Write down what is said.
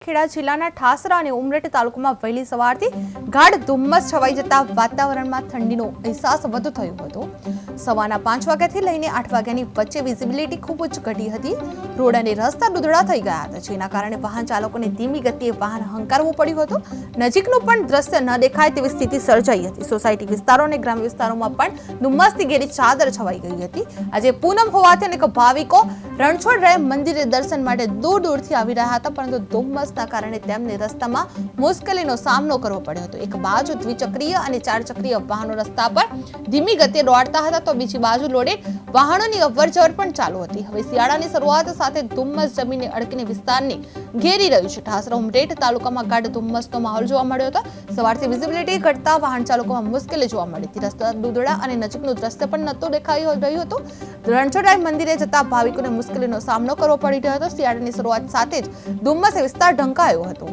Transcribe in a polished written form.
ખેડા જિલ્લાના ઠાસરા અને ઉમરેઠ તાલુકામાં વહેલી સવારથી ગાઢ ધુમ્મસ છવાઈ જતા વાતાવરણમાં ઠંડીનો અહેસાસ વધુ થયો હતો। સવારના 5 વાગ્યાથી લઈને 8 વાગ્યાની વચ્ચે વિઝિબિલિટી ખૂબ જ ઘટી હતી। રોડ અને રસ્તા દૂધળા થઈ ગયા હતા, જેના કારણે વાહન ચાલકોને ધીમી ગતિએ વાહન હંકારવું પડ્યું હતું। નજીકનું પણ દ્રશ્ય ન દેખાય તેવી સ્થિતિ સર્જાઈ હતી। સોસાયટી વિસ્તારો અને ગ્રામ્ય વિસ્તારોમાં પણ ધુમ્મસની ઘેરી ચાદર છવાઈ ગઈ હતી। આજે પૂનમ હોવાથી અનેક ભાવિકો રણછોડરાય મંદિરે દર્શન માટે દૂર દૂરથી આવી રહ્યા હતા, પરંતુ ધુમ્મસના કારણે તેમને રસ્તામાં મુશ્કેલીનો સામનો કરવો પડ્યો હતો। એક બાજુ દ્વિચક્રીય અને 4 ચક્રીય વાહનો રસ્તા પર ધીમી ગતિએ દોડતા હતા, તો બીજી બાજુ લોડેડ વાહનોની અવરજવર પણ ચાલુ હતી। હવે શિયાળાની શરૂઆત સાથે ધુમ્મસ જમીને અડકીને વિસ્તારને ઘેરી રહ્યું છે। ઠાસરા ઉમરેઠ તાલુકામાં ગાઢ ધુમ્મસનો માહોલ જોવા મળ્યો હતો। સવારથી વિઝિબિલિટી ઘટતા વાહન ચાલકોમાં મુશ્કેલી જોવા મળી હતી। રસ્તા દૂધળા અને નજીકનું દ્રશ્ય પણ નહોતું દેખાઈ રહ્યું હતું। રણછોડરાય મંદિરે જતા ભાવિકોને મુશ્કેલીનો સામનો કરવો પડી રહ્યો હતો। શિયાળાની શરૂઆત સાથે જ ધુમ્મસે વિસ્તાર ઢંકાયો હતો।